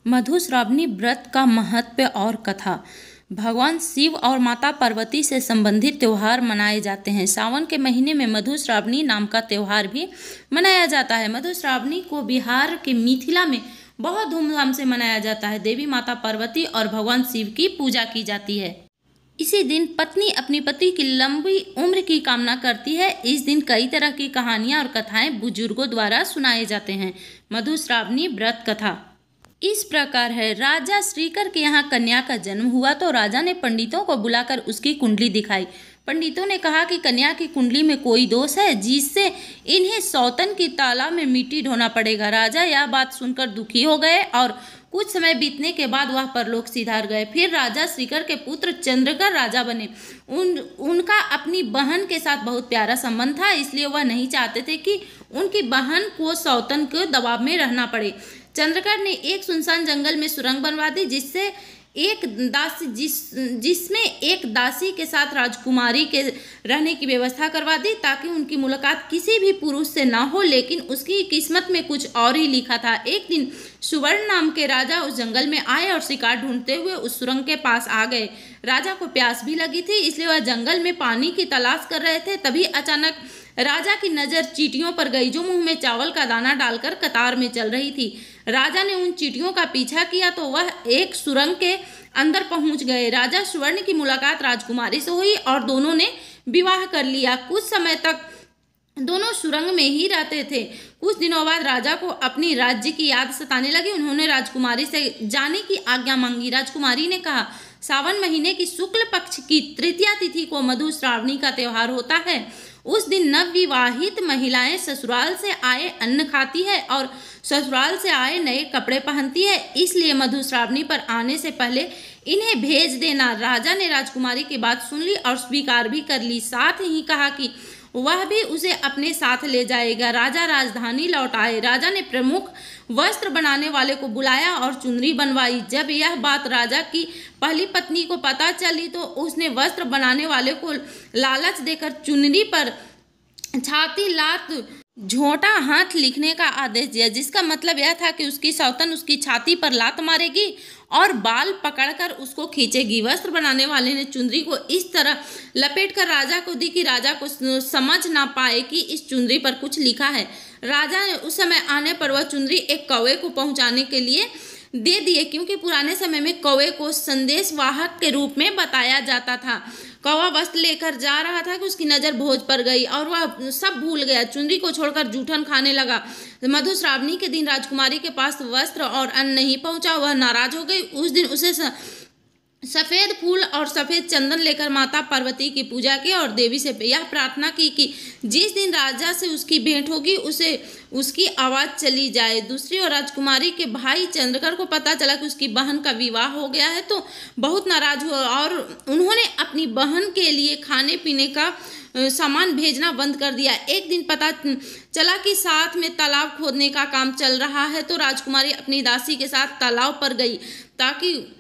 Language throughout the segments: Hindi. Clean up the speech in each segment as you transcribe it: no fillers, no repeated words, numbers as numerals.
मधुश्रावणी व्रत का महत्व और कथा। भगवान शिव और माता पार्वती से संबंधित त्यौहार मनाए जाते हैं। सावन के महीने में मधुश्रावणी नाम का त्यौहार भी मनाया जाता है। मधुश्रावणी को बिहार के मिथिला में बहुत धूमधाम से मनाया जाता है। देवी माता पार्वती और भगवान शिव की पूजा की जाती है। इसी दिन पत्नी अपनी पति की लंबी उम्र की कामना करती है। इस दिन कई तरह की कहानियां और कथाएं बुजुर्गों द्वारा सुनाए जाते हैं। मधुश्रावणी व्रत कथा इस प्रकार है। राजा श्रीकर के यहाँ कन्या का जन्म हुआ तो राजा ने पंडितों को बुलाकर उसकी कुंडली दिखाई। पंडितों ने कहा कि कन्या की कुंडली में कोई दोष है जिससे इन्हें सौतन की ताला में मिट्टी ढोना पड़ेगा। राजा यह बात सुनकर दुखी हो गए और कुछ समय बीतने के बाद वह परलोक सिधार गए। फिर राजा श्रीकर के पुत्र चंद्रकर राजा बने। उनका अपनी बहन के साथ बहुत प्यारा संबंध था, इसलिए वह नहीं चाहते थे कि उनकी बहन को सौतन के दबाव में रहना पड़े। चंद्रकर ने एक सुनसान जंगल में सुरंग बनवा दी जिसमें एक दासी के साथ राजकुमारी के रहने की व्यवस्था करवा दी ताकि उनकी मुलाकात किसी भी पुरुष से ना हो। लेकिन उसकी किस्मत में कुछ और ही लिखा था। एक दिन सुवर्ण नाम के राजा उस जंगल में आए और शिकार ढूंढते हुए उस सुरंग के पास आ गए। राजा को प्यास भी लगी थी, इसलिए वह जंगल में पानी की तलाश कर रहे थे। तभी अचानक राजा की नज़र चींटियों पर गई जो मुंह में चावल का दाना डालकर कतार में चल रही थी। राजा ने उन चींटियों का पीछा किया तो वह एक सुरंग के अंदर पहुंच गए। राजा सुवर्ण की मुलाकात राजकुमारी से हुई और दोनों ने विवाह कर लिया। कुछ समय तक दोनों सुरंग में ही रहते थे। कुछ दिनों बाद राजा को अपनी राज्य की याद सताने लगी। उन्होंने राजकुमारी से जाने की आज्ञा मांगी। राजकुमारी ने कहा, सावन महीने की शुक्ल पक्ष की तृतीया तिथि को मधुश्रावणी का त्यौहार होता है। उस दिन नवविवाहित महिलाएं ससुराल से आए अन्न खाती है और ससुराल से आए नए कपड़े पहनती है, इसलिए मधुश्रावणी पर आने से पहले इन्हें भेज देना। राजा ने राजकुमारी की बात सुन ली और स्वीकार भी कर ली। साथ ही कहा कि वह भी उसे अपने साथ ले जाएगा। राजा राजधानी लौट आए। राजा ने प्रमुख वस्त्र बनाने वाले को बुलाया और चुनरी बनवाई। जब यह बात राजा की पहली पत्नी को पता चली तो उसने वस्त्र बनाने वाले को लालच देकर चुनरी पर छाती लात झोंटा हाथ लिखने का आदेश दिया, जिसका मतलब यह था कि उसकी सौतन उसकी छाती पर लात मारेगी और बाल पकड़कर उसको खींचेगी। वस्त्र बनाने वाले ने चुनरी को इस तरह लपेटकर राजा को दी कि राजा को समझ ना पाए कि इस चुनरी पर कुछ लिखा है। राजा ने उस समय आने पर वह चुनरी एक कौवे को पहुंचाने के लिए दे दिए, क्योंकि पुराने समय में कौवे को संदेशवाहक के रूप में बताया जाता था। कौवा वस्त्र लेकर जा रहा था कि उसकी नज़र भोज पर गई और वह सब भूल गया। चुनरी को छोड़कर जूठन खाने लगा। मधुश्रावणी के दिन राजकुमारी के पास वस्त्र और अन्न नहीं पहुंचा। वह नाराज हो गई। उस दिन उसे सफ़ेद फूल और सफ़ेद चंदन लेकर माता पार्वती की पूजा की और देवी से यह प्रार्थना की कि जिस दिन राजा से उसकी भेंट होगी उसे उसकी आवाज़ चली जाए। दूसरी ओर राजकुमारी के भाई चंद्रकर को पता चला कि उसकी बहन का विवाह हो गया है तो बहुत नाराज हुआ और उन्होंने अपनी बहन के लिए खाने पीने का सामान भेजना बंद कर दिया। एक दिन पता चला कि साथ में तालाब खोदने का काम चल रहा है तो राजकुमारी अपनी दासी के साथ तालाब पर गई ताकि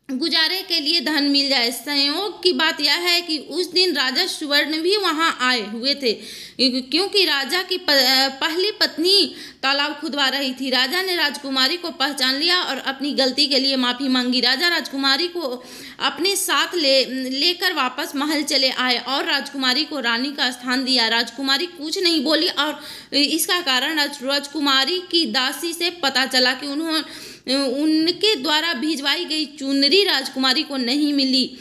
गुजारे के लिए धन मिल जाए। संयोग की बात यह है कि उस दिन राजा सुवर्ण भी वहां आए हुए थे, क्योंकि राजा की पहली पत्नी तालाब खुदवा रही थी। राजा ने राजकुमारी को पहचान लिया और अपनी गलती के लिए माफ़ी मांगी। राजा राजकुमारी को अपने साथ लेकर वापस महल चले आए और राजकुमारी को रानी का स्थान दिया। राजकुमारी कुछ नहीं बोली और इसका कारण राजकुमारी की दासी से पता चला कि उनके द्वारा भिजवाई गई चुनरी राजकुमारी को नहीं मिली।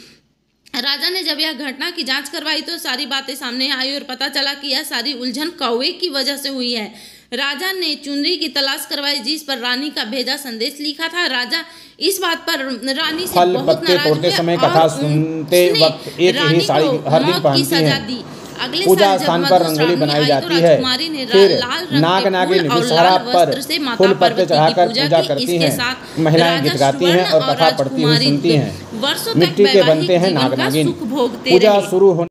राजा ने जब यह घटना की जांच करवाई तो सारी बातें सामने आई और पता चला कि यह सारी उलझन कौवे की वजह से हुई है। राजा ने चुनरी की तलाश करवाई जिस पर रानी का भेजा संदेश लिखा था। राजा इस बात पर रानी से बहुत नाराज हुए और उसने रानी को मौत की सजा दी। अगले पूजा स्थान पर रंगोली बनाई जाती है। फिर नाग नागिन विषहरा पर फूल पत्ते चढ़ाकर पूजा करती हैं। महिलाएं गीत गाती हैं और कथा पढ़ती हुई सुनती हैं। मिट्टी के बनते हैं नाग नागिन। पूजा शुरू होने